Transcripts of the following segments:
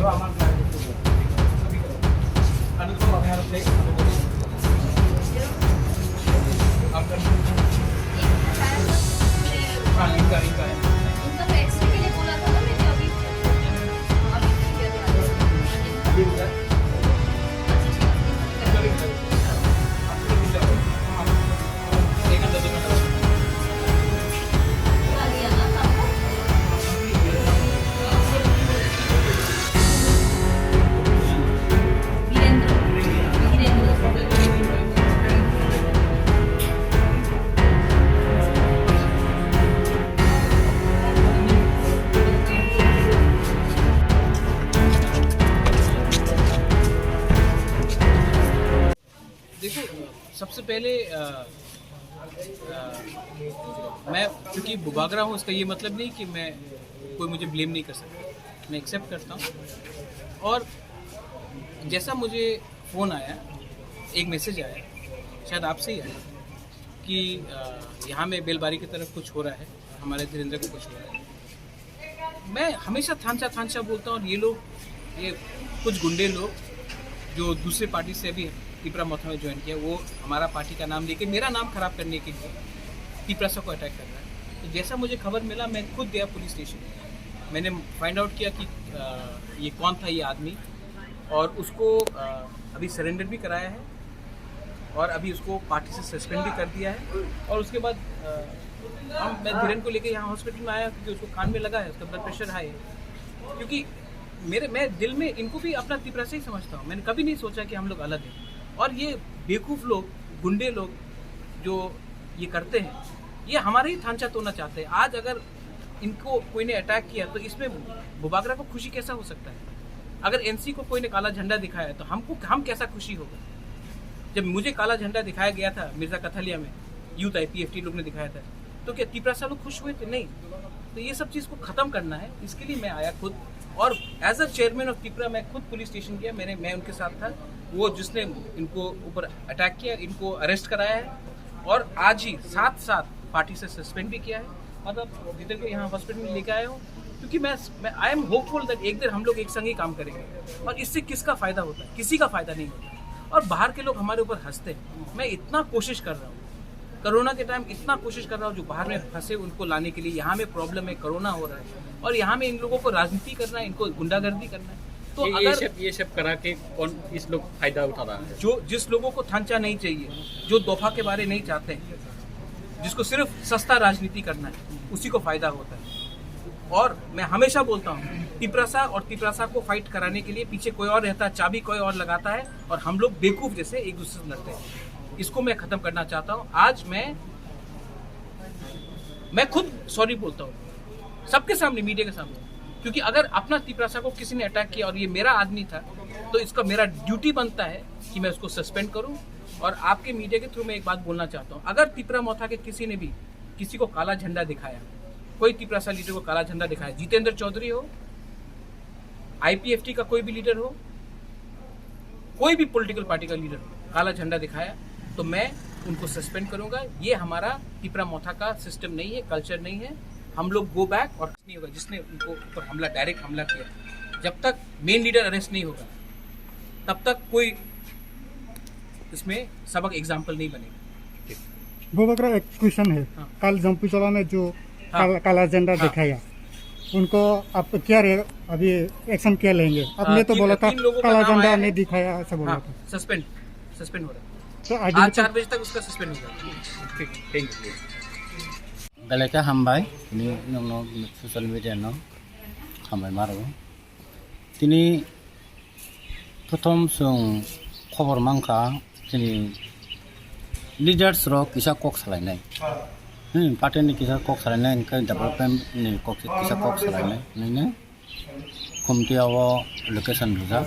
उनका तो एक्सरे के लिए बोला था ना मैंने अभी ठीक है देखो, सबसे पहले मैं क्योंकि बुबागरा हूँ इसका ये मतलब नहीं कि मैं कोई मुझे ब्लेम नहीं कर सकता। मैं एक्सेप्ट करता हूँ। और जैसा मुझे फ़ोन आया, एक मैसेज आया, शायद आपसे ही आया कि यहाँ में बेलबारी की तरफ कुछ हो रहा है, हमारे धीरेन्द्र को कुछ हो रहा है। मैं हमेशा थानचा बोलता हूँ। और ये कुछ गुंडे लोग जो दूसरे पार्टी से भी तिपरा मोथा में ज्वाइन किया, वो हमारा पार्टी का नाम लेके मेरा नाम खराब करने के लिए तिपरासा को अटैक कर रहा है। तो जैसा मुझे खबर मिला, मैं खुद गया पुलिस स्टेशन। मैंने फाइंड आउट किया कि ये कौन था ये आदमी, और उसको अभी सरेंडर भी कराया है और अभी उसको पार्टी से सस्पेंड भी कर दिया है। और उसके बाद मैं धीरेन को लेके यहाँ हॉस्पिटल में आया क्योंकि उसको कान में लगा है, उसका ब्लड प्रेशर हाई है। क्योंकि मैं दिल में इनको भी अपना तिपरासा ही समझता हूँ। मैंने कभी नहीं सोचा कि हम लोग अलग हैं। और ये बेवकूफ़ लोग, गुंडे लोग जो ये करते हैं, ये हमारे ही थांचा तोड़ना चाहते हैं। आज अगर इनको कोई ने अटैक किया तो इसमें बुबागरा को खुशी कैसा हो सकता है? अगर एनसी को कोई ने काला झंडा दिखाया तो हम कैसा खुशी होगा? जब मुझे काला झंडा दिखाया गया था मिर्जा कथलिया में, यूथ IPFT लोग ने दिखाया था, तो क्या तिपरासा लोग खुश हुए थे? नहीं। तो ये सब चीज़ को ख़त्म करना है, इसके लिए मैं आया खुद। और as a chairman of Tipra मैं खुद पुलिस स्टेशन गया। मैं उनके साथ था। वो जिसने इनको ऊपर अटैक किया, इनको अरेस्ट कराया है और आज ही साथ पार्टी से सस्पेंड भी किया है। मतलब जिधर को यहाँ हॉस्पिटल में लेके आया हूँ, क्योंकि मैं आई एम होपफुल दैट एक दिन हम लोग एक संग ही काम करेंगे। और इससे किसका फ़ायदा होता है? किसी का फ़ायदा नहीं होता। और बाहर के लोग हमारे ऊपर हंसते हैं। मैं इतना कोशिश कर रहा हूँ, कोरोना के टाइम इतना कोशिश कर रहा हूँ, जो बाहर में फंसे उनको लाने के लिए। यहाँ में प्रॉब्लम है, कोरोना हो रहा है और यहाँ में इन लोगों को राजनीति करना है, इनको गुंडागर्दी करना है। तो ये सब करा के कौन इस लोग फायदा उठा रहा है? जो जिस लोगों को थांचा नहीं चाहिए, जो दफा के बारे नहीं चाहते हैं, जिसको सिर्फ सस्ता राजनीति करना है, उसी को फायदा होता है। और मैं हमेशा बोलता हूँ, तिपरासा को फाइट कराने के लिए पीछे कोई और रहता है, चाबी कोई और लगाता है और हम लोग बेवकूफ जैसे एक दूसरे से लड़ते हैं। इसको मैं खत्म करना चाहता हूँ। आज मैं खुद सॉरी बोलता हूँ सबके सामने, मीडिया के सामने, क्योंकि अगर अपना तिपरासा को किसी ने अटैक किया और ये मेरा आदमी था, तो इसका मेरा ड्यूटी बनता है कि मैं उसको सस्पेंड करूं। और आपके मीडिया के थ्रू मैं एक बात बोलना चाहता हूं, अगर तिपरा मोथा के किसी ने भी किसी को काला झंडा दिखाया, कोई तिपरासा लीडर को काला झंडा दिखाया, जितेंद्र चौधरी हो, IPFT का कोई भी लीडर हो, कोई भी पॉलिटिकल पार्टी का लीडर काला झंडा दिखाया, तो मैं उनको सस्पेंड करूंगा। ये हमारा तिपरा मोथा का सिस्टम नहीं है, कल्चर नहीं है। हम लोग गो बैक। और नहीं होगा जिसने उनको ऊपर हमला, डायरेक्ट हमला किया, जब तक मेन लीडर अरेस्ट नहीं होगा तब तक कोई इसमें सबक एग्जाम्पल नहीं बनेगा। बुबागरा, एक क्वेश्चन है। हाँ। कल जम्पीजोला में जो हाँ। काला झंडा हाँ। दिखाया, उनको आप क्या अभी एक्शन क्या लेंगे? आपने तो बोला था काला झंडा नहीं दिखाया, ऐसा बोला था। सस्पेंड हो रहा है। तो आज 4 बजे तक उसका सस्पेंड हो जाएगा। ठीक, थैंक यू। बेलायका हामबाय नि नोंनाव ससियेल मिडियानाव हामबाय मारो दिनै प्रथम जों खबर मांखा दिनै लिडार्स र किसा कक सालायनाय पार्टीनि किसा कक सालायनाय ओंखाय डेभेलपमेन्टनि किसा कक सालायनाय नैनो कमिटियाव लोकेशन बुजा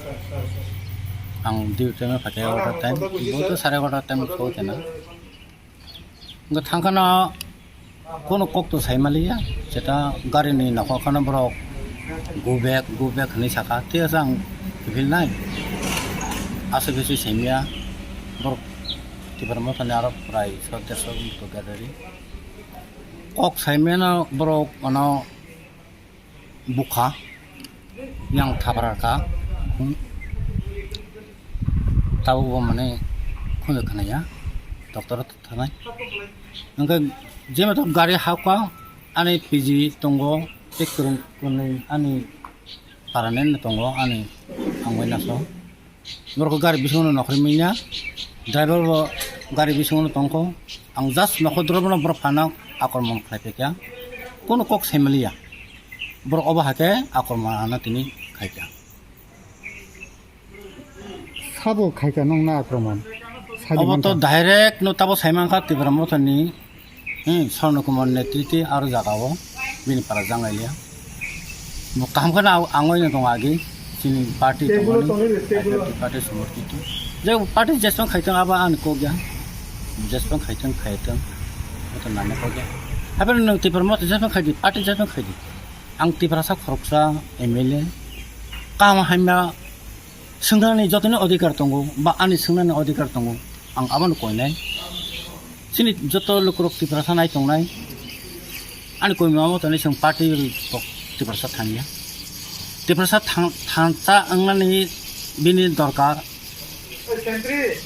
आं डिउटि में फाटे वाटा टाइम बहुत सारे वाटा टाइम सो देना ओंखाय थांखाना कोनो कक तो साइमालिया जेटा गारिनि नाखखाना ब्रक गुबेक हनै साखा तेस आं फिलनाय आसे बेसि सैमिया ब्रक तिपरा थाने आरो प्राय 150 तो गादारि कक साइमेना ब्रक अना बुखा yang tabaraka tahu mana kau nak kena ya doktor tu tanai angka jema tu gari hakwa ane PG tunggu tekturun kuni ane paranen tunggu ane angway naso mereka gari bisung nak riminya driver gari bisung tunggu ang just nak drone berpanak akor mau kelipnya kono kok semlia berubah ke akor mana tini kaitnya 사보 가이가 농나 그러면 अब तो direct न तब साइमान का तिब्रमो थनी स्वर्ण कुमार नेतृत्व और जगह वो बिन पर जंगलिया वो काम करना आंगोई न तो आगे सिनी पार्टी तो पार्टी समर्थित जब पार्टी जैसा खाइते अब आन को गया जैसा खाइते वो तो नाने को गया अब न तिब्रमो तो जैसा खाइती पार्टी जैसा खाइती आंग तिब्रसा खरकसा MLA काम हमें संघानि जतने अधिकार दंगो बा आनि संघानि अधिकार दंगो आं आबानो कोइनाय सिनि जत लोकरक तिफ्रासा नाय तंनाय आनि कोइ मामो तने जों पार्टी तिफ्रासा थानिया तिफ्रासा थांचा आंनानि बिनि दरकार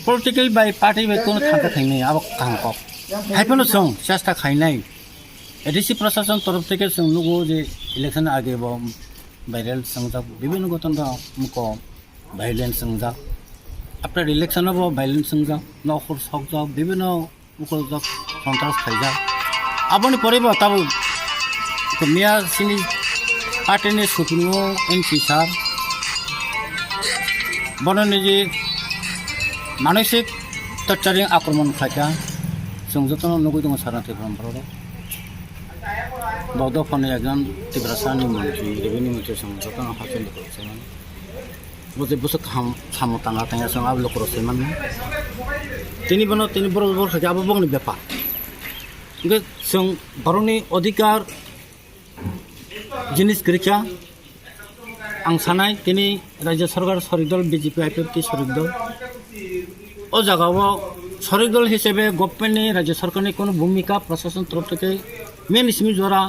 पलिटिकल बाय पार्टी बाय कोनो थांका थाइनाय अब कांको हाइफनो जों चेष्टा खाइनाय एडिसि प्रशासन तरफ থেকে जों नुगो जे इलेक्शन आगे बो भाइरल संजा विभिन्न गठन मुको भाइलेंस संजा आफ्टर इलेक्शन अब भाइलेंस संजा नखर सकजा विभिन्न मुको जक सन्तास खाइजा आबनि परिबो तब मिया सिनि पार्टीनि सुथुनु एनपि सार बनने जे मानसिक टर्चारिं आक्रमण खाइजा जों जतन नुगो दङ सारनाथि ब्रह्मरो बौद्ध फने एकजन तिब्रासानि मन्त्रि रेभिनिउ मन्त्रि जों जतन हासिल खालामनानै मुझे बुसक हम सामो तंगा तंगा संग अब लोग रोसे मन तिनी बरोबर खाजा अब बंगनि बेपार के जों बरनि अधिकार जिनिस गरिखा आं सानाय तिनी राज्य सरकार सरिक दल BJP IPFT सरिक दल ओ जगह सरिक दल हिसाबै गभर्नमेन्टनि राज्य सरकारनि कोनो भूमिका प्रशासन तरफ থেকে मेन इसमी द्वारा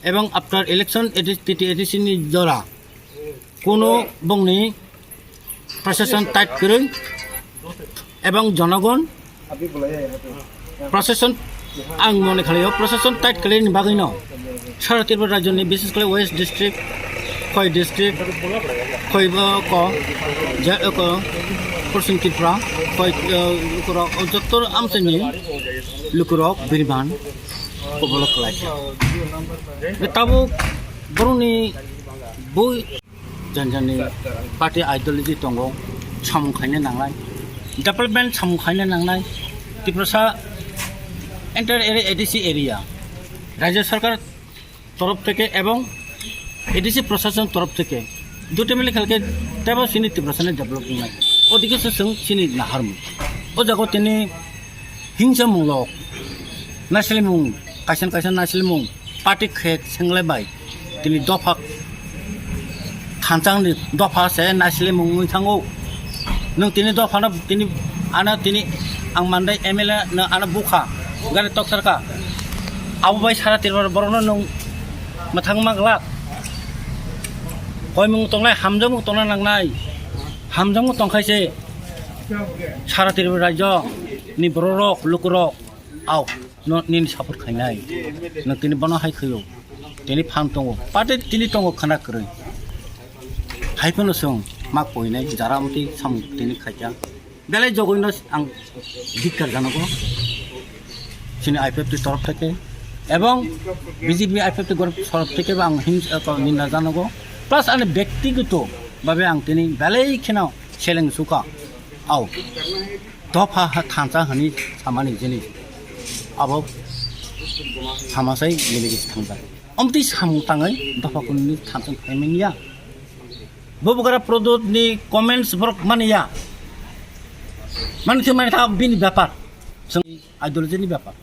एवं आफ्टर इलेक्शन एडिसिनि द्वारा कोनो बंगनि प्रशासन टाइट करें एवं जनगण प्रशासन आं मने खालियो प्रशासन टाइट करें बागै न सारा त्रिपुरा राज्यनि विशेषकर वेस्ट डिस्ट्रिक्ट खय डिस्ट्रिक्ट खय को पश्चिम त्रिपुरा खय लुकुरक जत्तर आमसेनि लुकुरक बिरबान कबल खालाय ताबो बरनि बय जनजननि पार्टी आइडियोलॉजी दंगो सामुखायनो नांनाय डेभलपमेन्ट सामुखायनो नांनाय त्रिपुरा एन्टार एडिसि एरिया राज्य सरकार तरफ থেকে এবং एडिसि प्रशासन तरफ থেকে দুটো মিলে খেলকে তেব সিনি त्रिपुरानि डेभलपमेन्ट नाय ओदिके जों सिनि नाहारमु ओ जागो तिनि हिंसामुलक नासलिमुं कायसन नासलिमुं पार्टी खेक सेंलायबाय तिनि दफा थांचांनि दफा से नासले मुंगै थांगौ नों तिनि दफाना तिनि आना तिनि आं मानदाय MLA न आना बुखा गारि तक्सरका आवबाय सारा तिरबार बरनो नों मथां मागला कय मुं तंनाय हामजों तंना नांनाय हामजों तंखायसे सारा तिरबार राज्य नि बररक लुकुरक आव निनि सापर्ट खायनाय नों तिनि बना हाय खयो तिनि फान दङ पार्टी तिनि दङ खाना करै हाइफनो जों मा कइनाय जारामति सामुतिनि खायजा बेले जगैनो आं धिक्कार जानांगौ सिनि IPFT तरफ থেকে এবং BJP IPFT तरफ থেকে आं निन्दा जानांगौ प्लास आंनि व्यक्तिगत भाबे आं तिनि बेलेखिनाव सेलें सुका आव दफा थांचा हनि सामानि जिनिस आबो सामासै मिलिगि थांबाय अमति सामु ताङै दफाखौनि थांचा खायमेनिया बबगरा प्रदूत नि कमेंट्स बरक मानिया माने माने था बिनि व्यापार जों आइडियोलॉजी नि व्यापार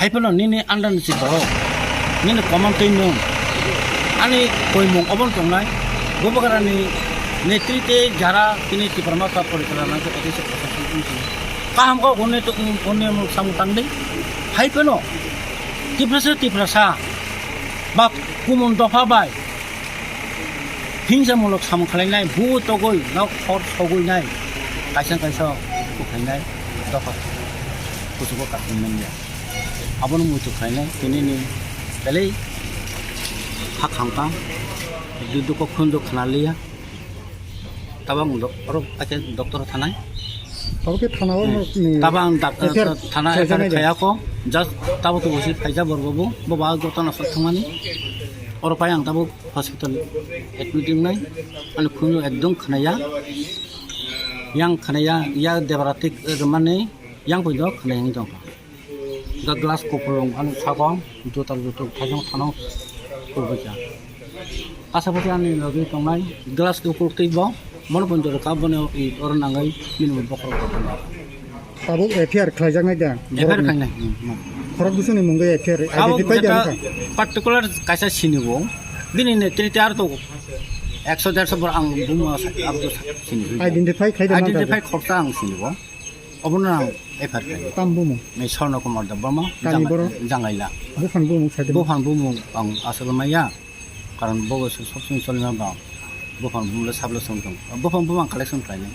हाइफनो निनि आन्दारनि सिबाव निनि कमेंट दैनो आनि कयमुं अबन तंनाय बबगरा नि नेतृत्व जारा तिनि तिब्रमा का परिचालना के एडिसि प्रशासन काम को गने तो गने सामु तांदै हाइफनो तिब्रासा बा कुमन दफा बाय हिंसामूलक सामों खालायनाय भुत तगै ना खर सगैनाय कायसा कायसा खालायनाय दफा कुसुबो काटमेन्या आबोनो मुथु खालायनाय दिनैनि बेलै हाखांपा दुदुको खुन्दो खानालिया ताबां डक्टर थानाय Tapi tanah tabang tanah kaya ko just tabo to usi paisa borbobo boba goto na sathmani or payang tabo hospital admitting nai an khunu ekdom khanaya yang khanaya ya devaratik mane yang poido khanayang jong ga glass ko pulong an sagong jotar jotor thajong thano kurbaja asa pati ani logi tongnai glass ko pulti bo मन पंजर का बने और नांगाई मिन बखर को Tabu FIR kelajangan dia. FR खाने Orang dusun ni mungkin FIR. अब Identify dia जेटा kan. Particular कैसा सिनिबो दिनै ने त्रिटार तो 100 150 बर आं बुम अब तो सिनिबो Identify kelajangan. आइडेन्टिफाई खर्चा आं सिनिबो अबनो आं एफआर Tambu mu. नै सर्न Kumar दब्बमा Kami boro. जांगाइला Bukan bu mu saja. बोफान Bum आं आसलमाया कारण बगस सबसिन सलिना बा बोफान बुमले साबले सम बोफान बुम आं कालेक्सन खालायनाय